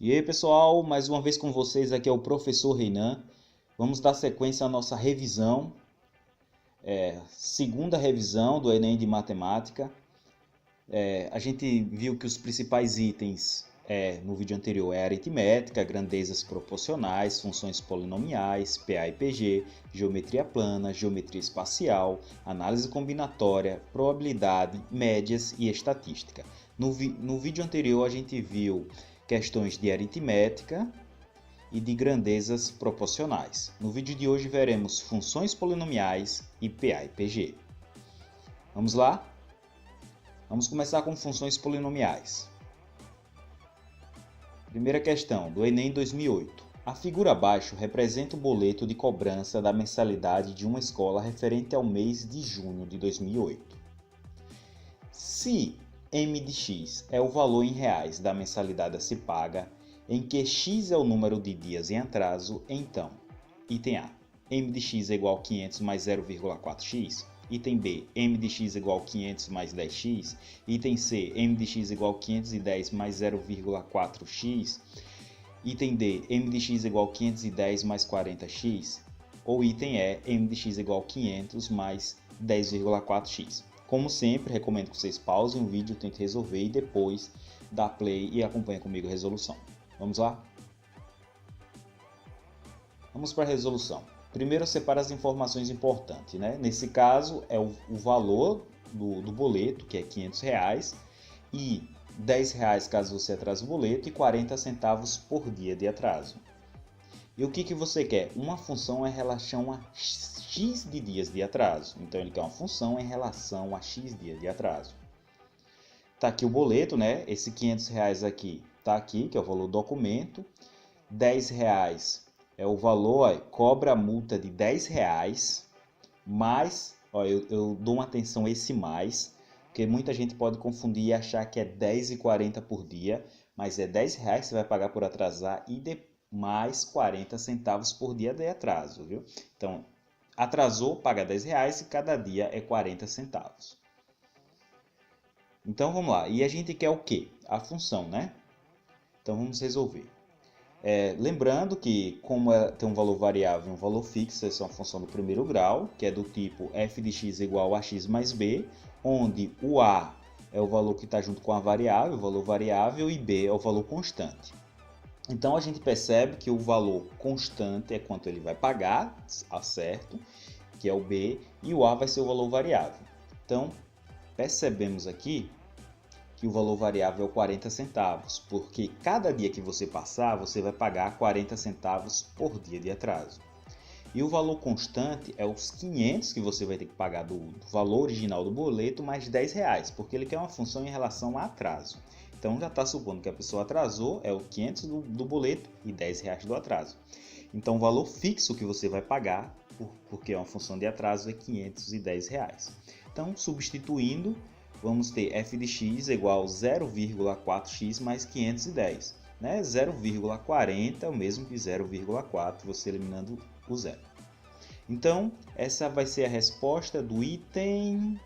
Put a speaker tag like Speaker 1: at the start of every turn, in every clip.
Speaker 1: E aí pessoal, mais uma vez com vocês, aqui é o professor Reinan. Vamos dar sequência à nossa revisão, segunda revisão do Enem de Matemática. A gente viu que os principais itens no vídeo anterior é aritmética, grandezas proporcionais, funções polinomiais, PA e PG, geometria plana, geometria espacial, análise combinatória, probabilidade, médias e estatística. No vídeo anterior a gente viu questões de aritmética e de grandezas proporcionais. No vídeo de hoje veremos funções polinomiais e PA e PG. Vamos lá? Vamos começar com funções polinomiais. Primeira questão, do Enem 2008. A figura abaixo representa o boleto de cobrança da mensalidade de uma escola referente ao mês de junho de 2008. Se M de x é o valor em reais da mensalidade a se paga, em que x é o número de dias em atraso, então, item A, M de x é igual a 500 mais 0,4x, item B, M de x é igual a 500 mais 10x, item C, M de x é igual a 510 mais 0,4x, item D, M de x é igual a 510 mais 40x, ou item E, M de x é igual a 500 mais 10,4x. Como sempre, recomendo que vocês pausem o vídeo, tentem resolver e depois dá play e acompanha comigo a resolução. Vamos lá? Vamos para a resolução. Primeiro, separa as informações importantes, né? Nesse caso, é o valor do boleto, que é R$500, e R$10 caso você atrase o boleto e 40 centavos por dia de atraso. E o que você quer? Uma função em relação a x de dias de atraso. Então, ele quer uma função em relação a x dias de atraso. Está aqui o boleto, né? Esse R$500 aqui está aqui, que é o valor do documento. R$10 é o valor, cobra a multa de R$10, mais, eu dou uma atenção a esse mais, porque muita gente pode confundir e achar que é R$10,40 por dia, mas é R$10 que você vai pagar por atrasar e mais 40 centavos por dia de atraso, viu? Então, atrasou, paga R$10 e cada dia é 40 centavos. Então, vamos lá. E a gente quer o quê? A função, né? Então, vamos resolver. Lembrando que, como tem um valor variável e um valor fixo, essa é uma função do primeiro grau, que é do tipo f de x igual a x mais b, onde o a é o valor que está junto com a variável, o valor variável, e b é o valor constante. Então, a gente percebe que o valor constante é quanto ele vai pagar, certo? Que é o b, e o a vai ser o valor variável. Então, percebemos aqui que o valor variável é 40 centavos, porque cada dia que você passar, você vai pagar 40 centavos por dia de atraso. E o valor constante é os 500 que você vai ter que pagar do valor original do boleto, mais R$10, porque ele quer uma função em relação a atraso. Então já está supondo que a pessoa atrasou, é o 500 do boleto e R$10 do atraso. Então o valor fixo que você vai pagar, porque é uma função de atraso, é R$510. Então, substituindo, vamos ter f de x igual a 0,4x mais 510. Né? 0,40 é o mesmo que 0,4, você eliminando o zero. Então, essa vai ser a resposta do item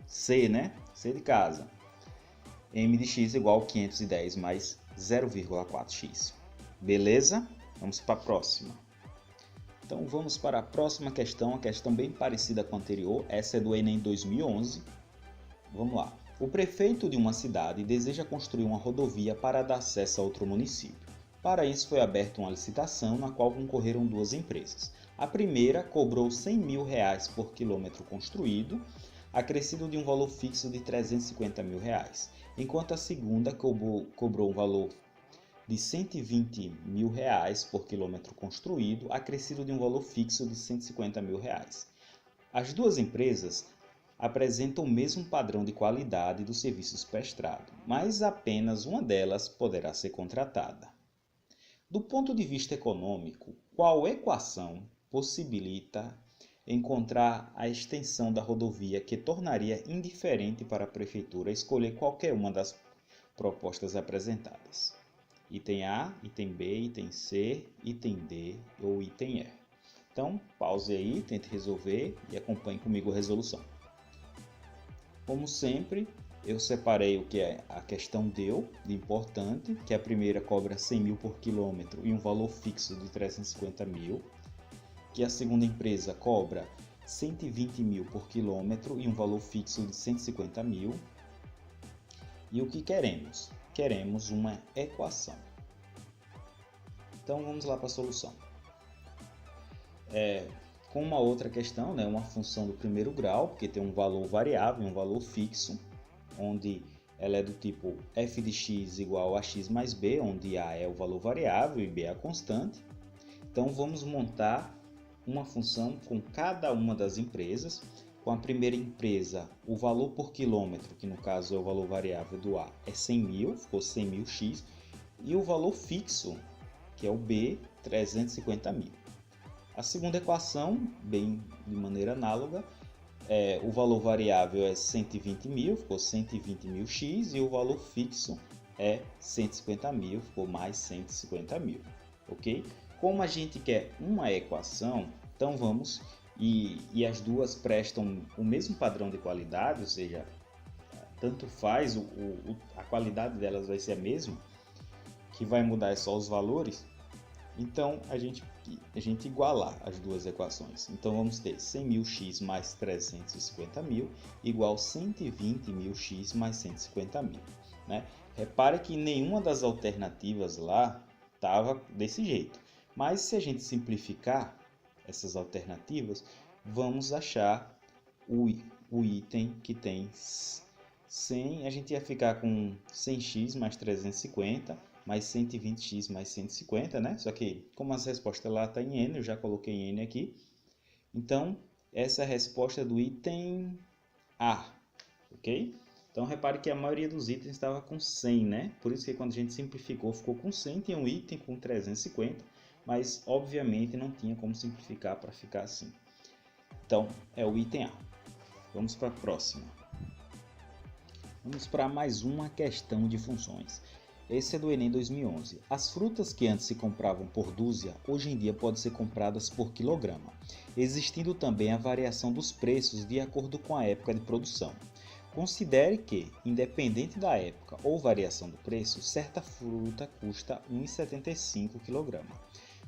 Speaker 1: C, né? C de casa. M de x igual a 510 mais 0,4x. Beleza? Vamos para a próxima. Então, vamos para a próxima questão, uma questão bem parecida com a anterior. Essa é do Enem 2011. Vamos lá. O prefeito de uma cidade deseja construir uma rodovia para dar acesso a outro município. Para isso foi aberta uma licitação na qual concorreram duas empresas. A primeira cobrou R$100 mil por quilômetro construído, acrescido de um valor fixo de R$350 mil, enquanto a segunda cobrou um valor de R$120 mil por quilômetro construído, acrescido de um valor fixo de R$150 mil. As duas empresas apresentam o mesmo padrão de qualidade dos serviços prestados, mas apenas uma delas poderá ser contratada. Do ponto de vista econômico, qual equação possibilita encontrar a extensão da rodovia que tornaria indiferente para a prefeitura escolher qualquer uma das propostas apresentadas? Item A, item B, item C, item D ou item E. Então, pause aí, tente resolver e acompanhe comigo a resolução. Como sempre, eu separei o que a questão deu de importante, que a primeira cobra 100 mil por quilômetro e um valor fixo de 350 mil, que a segunda empresa cobra 120 mil por quilômetro e um valor fixo de 150 mil. E o que queremos? Queremos uma equação. Então vamos lá para a solução. Com uma outra questão, né, uma função do primeiro grau, porque tem um valor variável e um valor fixo, onde ela é do tipo f de x igual a x mais b, onde a é o valor variável e b é a constante. Então vamos montar uma função com cada uma das empresas. Com a primeira empresa, o valor por quilômetro, que no caso é o valor variável do A, é 100 mil, ficou 100 mil x, e o valor fixo, que é o B, 350 mil. A segunda equação, bem de maneira análoga, o valor variável é 120 mil, ficou 120 mil x, e o valor fixo é 150 mil, ficou mais 150 mil, ok? Como a gente quer uma equação, então vamos, e as duas prestam o mesmo padrão de qualidade, ou seja, tanto faz, a qualidade delas vai ser a mesma, que vai mudar é só os valores. Então a gente igualar as duas equações. Então vamos ter 100 mil x mais 350 mil igual 120 mil x mais 150 mil. Né? Repare que nenhuma das alternativas lá estava desse jeito. Mas se a gente simplificar essas alternativas, vamos achar o item que tem 100. A gente ia ficar com 100x mais 350 mais 120x mais 150, né? Só que como as respostas lá estão em N, eu já coloquei em N aqui. Então, essa é a resposta do item A, ok? Então, repare que a maioria dos itens estava com 100, né? Por isso que quando a gente simplificou, ficou com 100, tem um item com 350, mas obviamente não tinha como simplificar para ficar assim. Então, é o item A. Vamos para a próxima. Vamos para mais uma questão de funções. Esse é do Enem 2011. As frutas que antes se compravam por dúzia, hoje em dia podem ser compradas por quilograma, existindo também a variação dos preços de acordo com a época de produção. Considere que, independente da época ou variação do preço, certa fruta custa R$ 1,75 kg.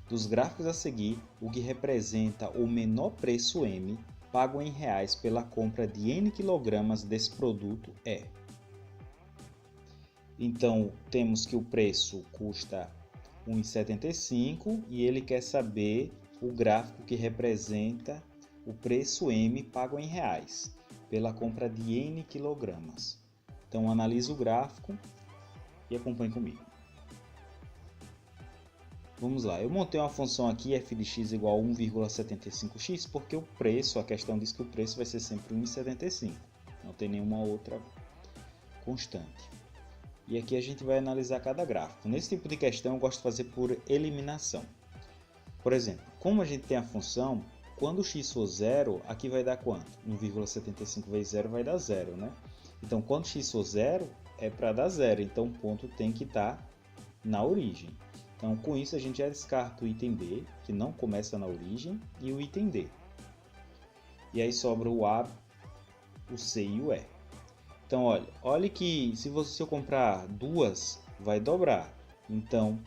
Speaker 1: Dos gráficos a seguir, o que representa o menor preço M pago em reais pela compra de N quilogramas desse produto é... Então, temos que o preço custa R$ 1,75 e ele quer saber o gráfico que representa o preço M pago em reais, pela compra de N quilogramas. Então, analise o gráfico e acompanhe comigo. Vamos lá, eu montei uma função aqui, f de x igual a 1,75x, porque o preço, a questão diz que o preço vai ser sempre 1,75, não tem nenhuma outra constante. E aqui a gente vai analisar cada gráfico. Nesse tipo de questão eu gosto de fazer por eliminação. Por exemplo, como a gente tem a função, quando x for zero, aqui vai dar quanto? 1,75 vezes 0 vai dar 0, né? Então, quando x for zero, é para dar 0. Então, o ponto tem que estar na origem. Então, com isso, a gente já descarta o item B, que não começa na origem, e o item D. E aí sobra o A, o C e o E. Então, olha que se eu comprar duas, vai dobrar. Então,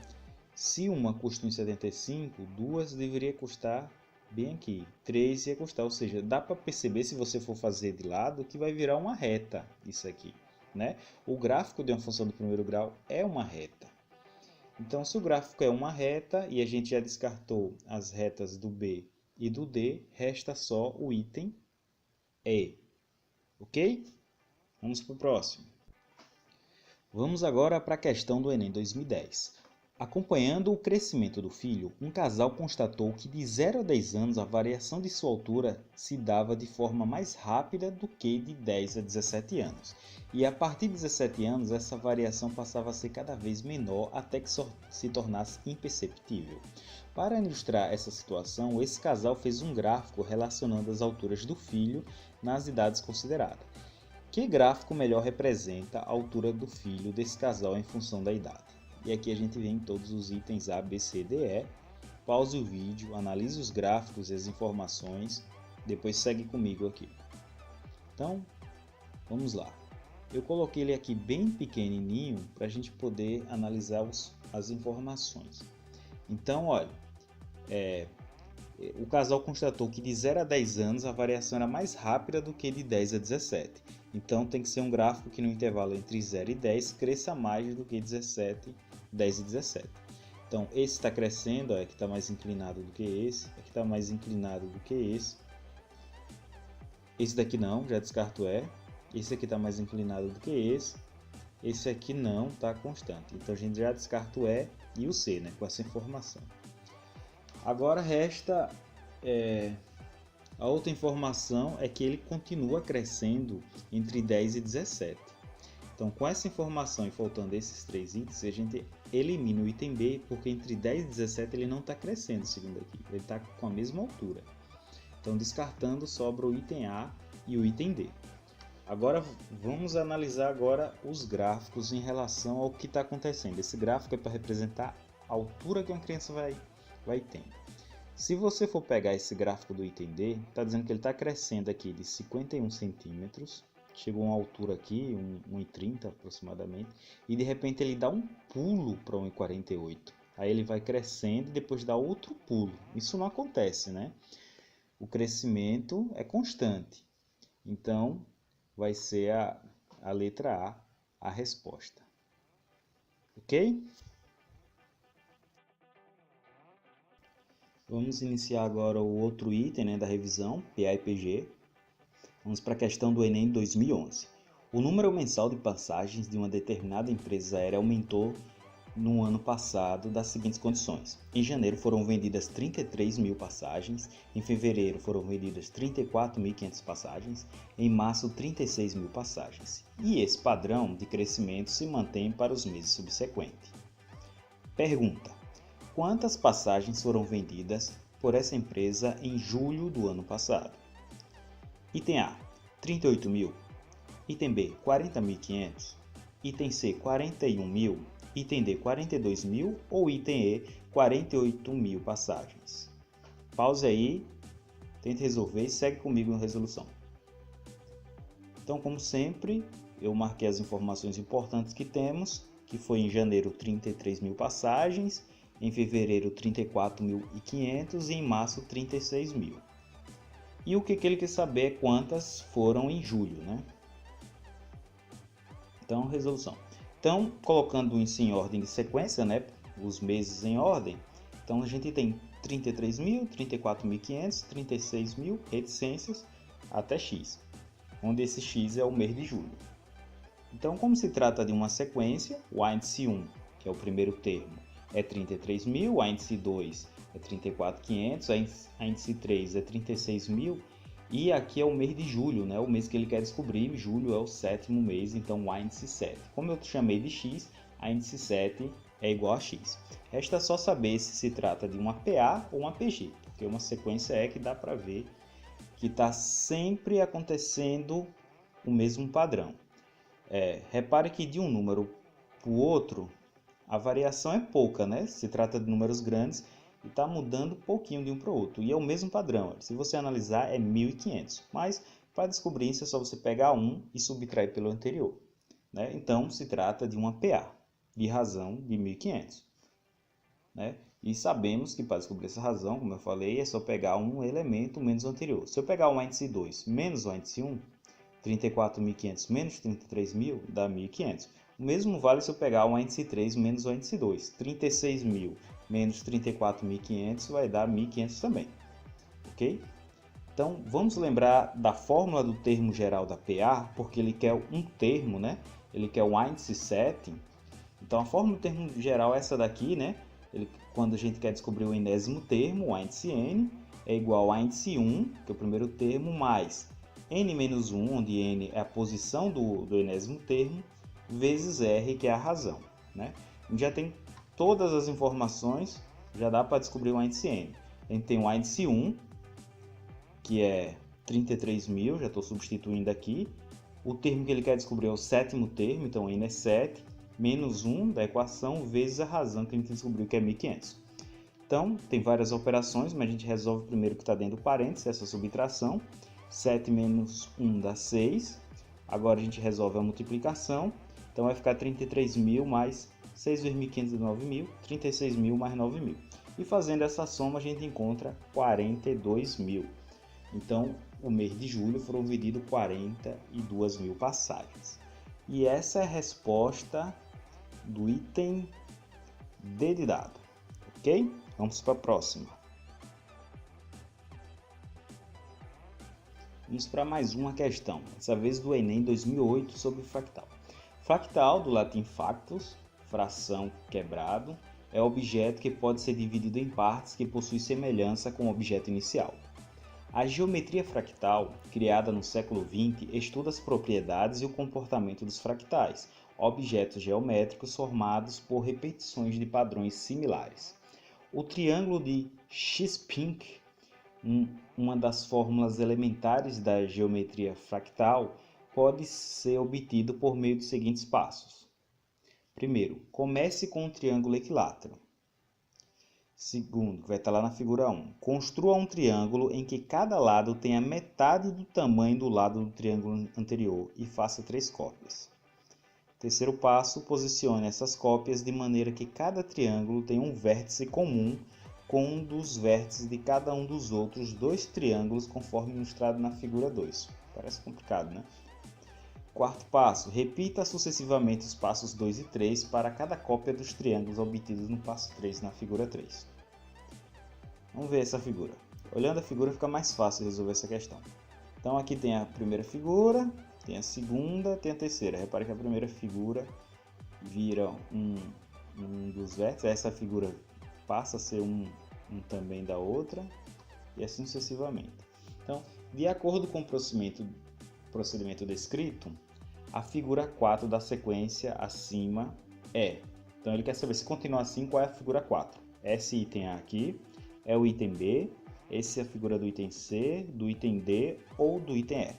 Speaker 1: se uma custa 1,75, duas deveria custar bem aqui. 3 ia custar, ou seja, dá para perceber se você for fazer de lado que vai virar uma reta isso aqui, né? O gráfico de uma função do primeiro grau é uma reta. Então, se o gráfico é uma reta e a gente já descartou as retas do B e do D, resta só o item E, ok? Vamos para o próximo. Vamos agora para a questão do Enem 2010. Acompanhando o crescimento do filho, um casal constatou que de 0 a 10 anos a variação de sua altura se dava de forma mais rápida do que de 10 a 17 anos. E a partir de 17 anos essa variação passava a ser cada vez menor até que se tornasse imperceptível. Para ilustrar essa situação, esse casal fez um gráfico relacionando as alturas do filho nas idades consideradas. Que gráfico melhor representa a altura do filho desse casal em função da idade? E aqui a gente vê em todos os itens A, B, C, D, E. Pause o vídeo, analise os gráficos e as informações, depois segue comigo aqui. Então, vamos lá. Eu coloquei ele aqui bem pequenininho para a gente poder analisar as informações. Então, olha, o casal constatou que de 0 a 10 anos a variação era mais rápida do que de 10 a 17. Então tem que ser um gráfico que no intervalo entre 0 e 10 cresça mais do que 10 e 17. Então esse está crescendo, aqui está mais inclinado do que esse, aqui está mais inclinado do que esse. Esse daqui não, já descarto E. Esse aqui está mais inclinado do que esse. Esse aqui não, está constante. Então a gente já descarta o E e o C, né, com essa informação. Agora resta a outra informação é que ele continua crescendo entre 10 e 17. Então, com essa informação e faltando esses três itens, a gente elimina o item B, porque entre 10 e 17 ele não está crescendo, segundo aqui. Ele está com a mesma altura. Então, descartando, sobra o item A e o item D. Agora, vamos analisar agora os gráficos em relação ao que está acontecendo. Esse gráfico é para representar a altura que uma criança vai tendo. Se você for pegar esse gráfico do item D, está dizendo que ele está crescendo aqui de 51 centímetros, chegou a uma altura aqui, 1,30 aproximadamente, e de repente ele dá um pulo para 1,48. Aí ele vai crescendo e depois dá outro pulo. Isso não acontece, né? O crescimento é constante. Então, vai ser a letra A, a resposta. Ok? Vamos iniciar agora o outro item, né, da revisão, PA e PG. Vamos para a questão do Enem 2011. O número mensal de passagens de uma determinada empresa aérea aumentou no ano passado das seguintes condições. Em janeiro foram vendidas 33 mil passagens, em fevereiro foram vendidas 34.500 passagens, em março 36 mil passagens. E esse padrão de crescimento se mantém para os meses subsequentes. Pergunta: quantas passagens foram vendidas por essa empresa em julho do ano passado? Item A, 38 mil. Item B, 40.500. Item C, 41 mil. Item D, 42 mil. Ou item E, 48 mil passagens. Pause aí, tente resolver e segue comigo na resolução. Então, como sempre, eu marquei as informações importantes que temos, que foi em janeiro 33 mil passagens, em fevereiro 34.500 e em março 36 mil. E o que ele quer saber é quantas foram em julho, né? Então, resolução. Então, colocando isso em ordem de sequência, né? Os meses em ordem. Então, a gente tem 33 mil, 34.500, 36 mil, reticências, até X. Onde esse X é o mês de julho. Então, como se trata de uma sequência, o índice 1, que é o primeiro termo, é 33 mil, a índice 2 é 34.500, a índice 3 é 36 mil e aqui é o mês de julho, né? O mês que ele quer descobrir, julho é o sétimo mês, então o índice 7. Como eu chamei de X, a índice 7 é igual a X. Resta só saber se se trata de uma PA ou uma PG, porque uma sequência é que dá para ver que está sempre acontecendo o mesmo padrão. Repare que de um número para o outro, a variação é pouca, né? Se trata de números grandes e está mudando um pouquinho de um para o outro. E é o mesmo padrão. Se você analisar, é 1.500. Mas, para descobrir isso, é só você pegar um e subtrair pelo anterior, né? Então, se trata de uma PA, de razão de 1.500. Né? E sabemos que para descobrir essa razão, como eu falei, é só pegar um elemento menos o anterior. Se eu pegar o índice 2 menos o índice 1, 34.500 menos 33.000 dá 1.500. O mesmo vale se eu pegar o índice 3 menos o índice 2. 36.000 menos 34.500 vai dar 1.500 também. Ok? Então, vamos lembrar da fórmula do termo geral da PA, porque ele quer um termo, né? Ele quer o índice 7. Então, a fórmula do termo geral é essa daqui, né? Quando a gente quer descobrir o enésimo termo, o índice N é igual a índice 1, que é o primeiro termo, mais N menos 1, onde N é a posição do enésimo termo, vezes R, que é a razão, né? A gente já tem todas as informações, já dá para descobrir o índice N. A gente tem o índice 1, que é 33 mil, já estou substituindo aqui. O termo que ele quer descobrir é o sétimo termo, então N é 7, menos 1 da equação, vezes a razão que a gente descobriu, que é 1.500. Então, tem várias operações, mas a gente resolve primeiro o que está dentro do parênteses, essa subtração. 7 menos 1 dá 6. Agora a gente resolve a multiplicação. Então vai ficar 33.000 mais 6.509.000, 36.000 mais 9.000. E fazendo essa soma a gente encontra 42.000. Então o mês de julho foram vendidos 42.000 passagens. E essa é a resposta do item D de dado. Ok? Vamos para a próxima. Vamos para mais uma questão, dessa vez do Enem 2008 sobre fractal. Fractal, do latim fractus, fração quebrado, é objeto que pode ser dividido em partes que possuem semelhança com o objeto inicial. A geometria fractal, criada no século XX, estuda as propriedades e o comportamento dos fractais, objetos geométricos formados por repetições de padrões similares. O triângulo de Shishpink, uma das fórmulas elementares da geometria fractal, pode ser obtido por meio dos seguintes passos. Primeiro, comece com um triângulo equilátero. Segundo, que vai estar lá na figura 1. Construa um triângulo em que cada lado tenha metade do tamanho do lado do triângulo anterior e faça 3 cópias. Terceiro passo, posicione essas cópias de maneira que cada triângulo tenha um vértice comum com um dos vértices de cada um dos outros 2 triângulos, conforme mostrado na figura 2. Parece complicado, né? Quarto passo, repita sucessivamente os passos 2 e 3 para cada cópia dos triângulos obtidos no passo 3 na figura 3. Vamos ver essa figura. Olhando a figura fica mais fácil resolver essa questão. Então aqui tem a primeira figura, tem a segunda, tem a terceira. Repare que a primeira figura vira um dos vértices, essa figura passa a ser um também da outra e assim sucessivamente. Então, de acordo com o procedimento descrito, a figura 4 da sequência acima é. Então ele quer saber se continuar assim, qual é a figura 4. Esse item A aqui é o item B, essa é a figura do item C, do item D ou do item E.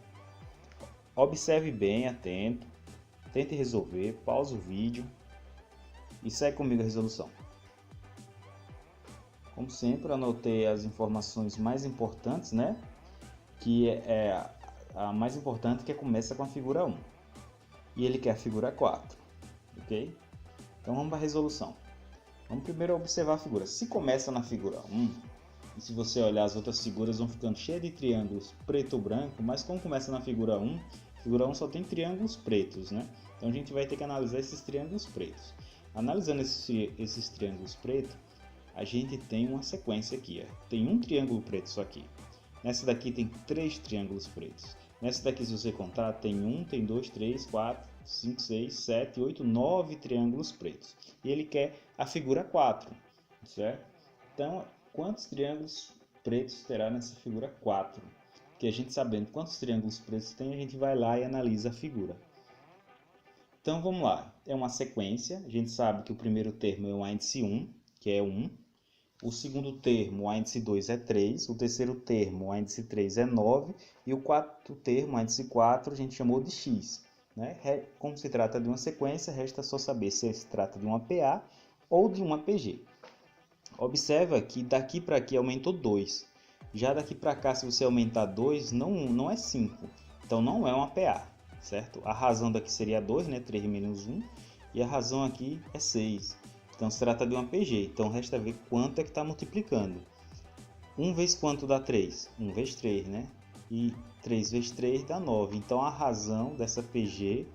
Speaker 1: Observe bem, atento, tente resolver, pause o vídeo e segue comigo a resolução. Como sempre, anotei as informações mais importantes, né? Que é a mais importante, que começa com a figura 1. E ele quer a figura 4, ok? Então vamos para a resolução. Vamos primeiro observar a figura. Se começa na figura 1, e se você olhar as outras figuras vão ficando cheias de triângulos preto ou branco, mas como começa na figura 1, a figura 1 só tem triângulos pretos, né? Então a gente vai ter que analisar esses triângulos pretos. Analisando esses triângulos pretos, a gente tem uma sequência aqui. Tem um triângulo preto só aqui. Nessa daqui tem 3 triângulos pretos. Nessa daqui, se você contar, tem 1, tem 2, 3, 4, 5, 6, 7, 8, 9 triângulos pretos. E ele quer a figura 4, certo? Então, quantos triângulos pretos terá nessa figura 4? Que a gente sabendo quantos triângulos pretos tem, a gente vai lá e analisa a figura. Então, vamos lá. É uma sequência. A gente sabe que o primeiro termo é o índice 1, que é 1. O segundo termo, o índice 2, é 3. O terceiro termo, o índice 3, é 9. E o quarto termo, o índice 4, a gente chamou de x. Né? Como se trata de uma sequência, resta só saber se se trata de uma PA ou de uma PG. Observa que daqui para aqui aumentou 2. Já daqui para cá, se você aumentar 2, não é 5. Então não é uma PA, certo? A razão daqui seria 2, né? 3 menos 1. E a razão aqui é 6. Então se trata de uma PG. Então resta ver quanto é que está multiplicando. 1 vezes quanto dá 3? 1 vezes 3, né? E 3 vezes 3 dá 9. Então a razão dessa PG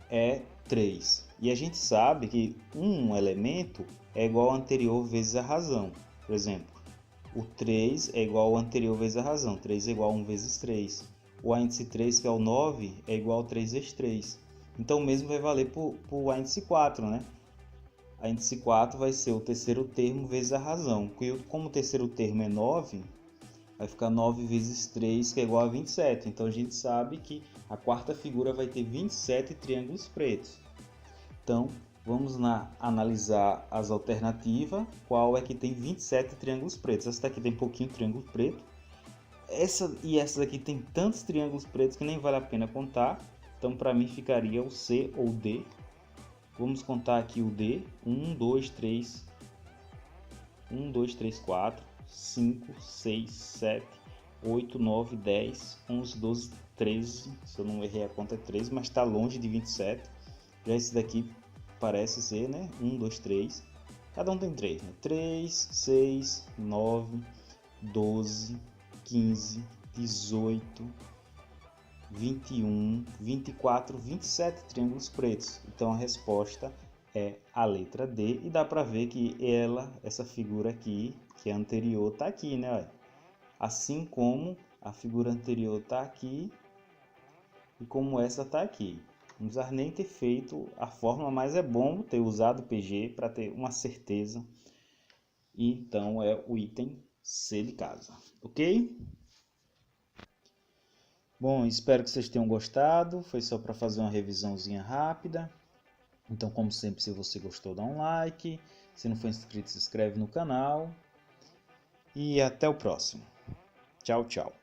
Speaker 1: é 3. E a gente sabe que um elemento é igual ao anterior vezes a razão. Por exemplo, o 3 é igual ao anterior vezes a razão. 3 é igual a 1 vezes 3. O índice 3, que é o 9, é igual a 3 vezes 3. Então o mesmo vai valer para o índice 4, né? A índice 4 vai ser o terceiro termo vezes a razão. Como o terceiro termo é 9, vai ficar 9 vezes 3, que é igual a 27. Então a gente sabe que a quarta figura vai ter 27 triângulos pretos. Então vamos analisar as alternativas. Qual é que tem 27 triângulos pretos? Essa daqui tem pouquinho triângulo preto. Essa daqui tem tantos triângulos pretos que nem vale a pena contar. Então para mim ficaria o C ou D. Vamos contar aqui o D. 1, 2, 3, 4, 5, 6, 7, 8, 9, 10, 11, 12, 13. Se eu não errei a conta é 13, mas está longe de 27. Já esse daqui parece ser, né? 1, 2, 3. Cada um tem 3, né? 3, 6, 9, 12, 15, 18, 21, 24, 27 triângulos pretos. Então a resposta é a letra D. E dá para ver que essa figura aqui, que é anterior, está aqui, né? Assim como a figura anterior está aqui e como essa está aqui. Não precisa nem ter feito a fórmula, mas é bom ter usado o PG para ter uma certeza. Então é o item C de casa, ok? Bom, espero que vocês tenham gostado. Foi só para fazer uma revisãozinha rápida. Então, como sempre, se você gostou, dá um like. Se não for inscrito, se inscreve no canal. E até o próximo. Tchau, tchau.